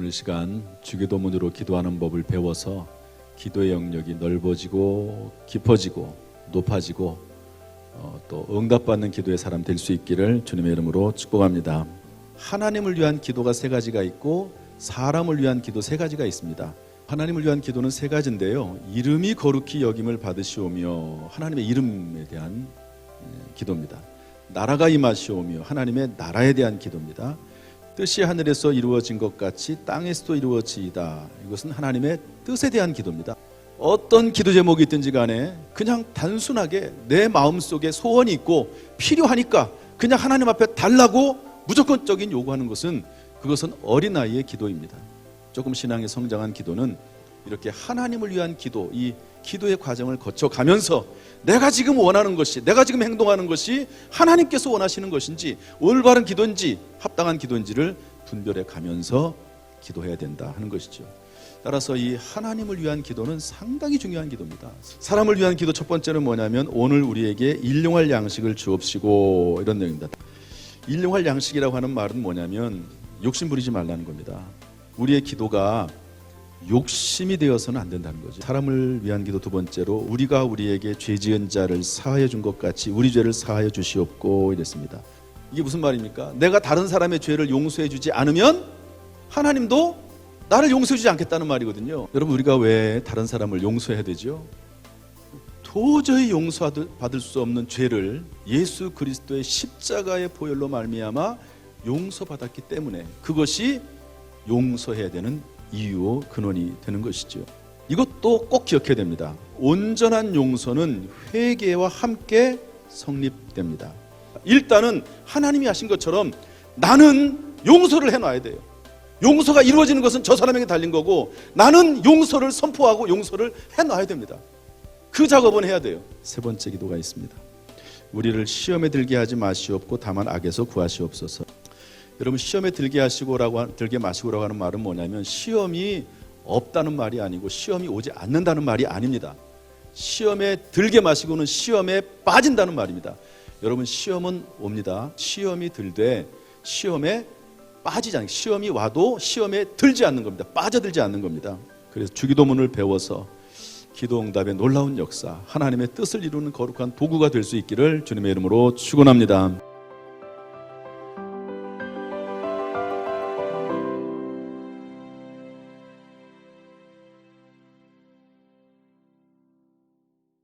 오늘 시간 주기도문으로 기도하는 법을 배워서 기도의 영역이 넓어지고 깊어지고 높아지고 또 응답받는 기도의 사람 될 수 있기를 주님의 이름으로 축복합니다. 하나님을 위한 기도가 세 가지가 있고 사람을 위한 기도 세 가지가 있습니다. 하나님을 위한 기도는 세 가지인데요, 이름이 거룩히 여김을 받으시오며 하나님의 이름에 대한 기도입니다. 나라가 임하시오며 하나님의 나라에 대한 기도입니다. 뜻이 하늘에서 이루어진 것 같이 땅에서도 이루어지이다. 이것은 하나님의 뜻에 대한 기도입니다. 어떤 기도 제목이 있든지 간에 그냥 단순하게 내 마음속에 소원이 있고 필요하니까 그냥 하나님 앞에 달라고 무조건적인 요구하는 것은, 그것은 어린아이의 기도입니다. 조금 신앙이 성장한 기도는 이렇게 하나님을 위한 기도, 이 기도의 과정을 거쳐가면서 내가 지금 원하는 것이, 내가 지금 행동하는 것이 하나님께서 원하시는 것인지, 올바른 기도인지 합당한 기도인지를 분별해 가면서 기도해야 된다 하는 것이죠. 따라서 이 하나님을 위한 기도는 상당히 중요한 기도입니다. 사람을 위한 기도 첫 번째는 뭐냐면, 오늘 우리에게 일용할 양식을 주옵시고, 이런 내용입니다. 일용할 양식이라고 하는 말은 뭐냐면 욕심 부리지 말라는 겁니다. 우리의 기도가 욕심이 되어서는 안 된다는 거죠. 사람을 위한 기도 두 번째로, 우리가 우리에게 죄 지은 자를 사하여 준 것 같이 우리 죄를 사하여 주시옵고, 이랬습니다. 이게 무슨 말입니까? 내가 다른 사람의 죄를 용서해 주지 않으면 하나님도 나를 용서해 주지 않겠다는 말이거든요. 여러분, 우리가 왜 다른 사람을 용서해야 되죠? 도저히 용서받을 수 없는 죄를 예수 그리스도의 십자가의 보혈로 말미암아 용서받았기 때문에 그것이 용서해야 되는 이유, 근원이 되는 것이죠. 이것도 꼭 기억해야 됩니다. 온전한 용서는 회개와 함께 성립됩니다. 일단은 하나님이 하신 것처럼 나는 용서를 해놔야 돼요. 용서가 이루어지는 것은 저 사람에게 달린 거고, 나는 용서를 선포하고 용서를 해놔야 됩니다. 그 작업은 해야 돼요. 세 번째 기도가 있습니다. 우리를 시험에 들게 하지 마시옵고 다만 악에서 구하시옵소서. 여러분, 시험에 들게 마시고라고 하는 말은 뭐냐면, 시험이 없다는 말이 아니고 시험이 오지 않는다는 말이 아닙니다. 시험에 들게 마시고는 시험에 빠진다는 말입니다. 여러분, 시험은 옵니다. 시험이 들되 시험에 빠지지 않는, 시험이 와도 시험에 들지 않는 겁니다. 빠져들지 않는 겁니다. 그래서 주기도문을 배워서 기도 응답의 놀라운 역사, 하나님의 뜻을 이루는 거룩한 도구가 될 수 있기를 주님의 이름으로 축원합니다.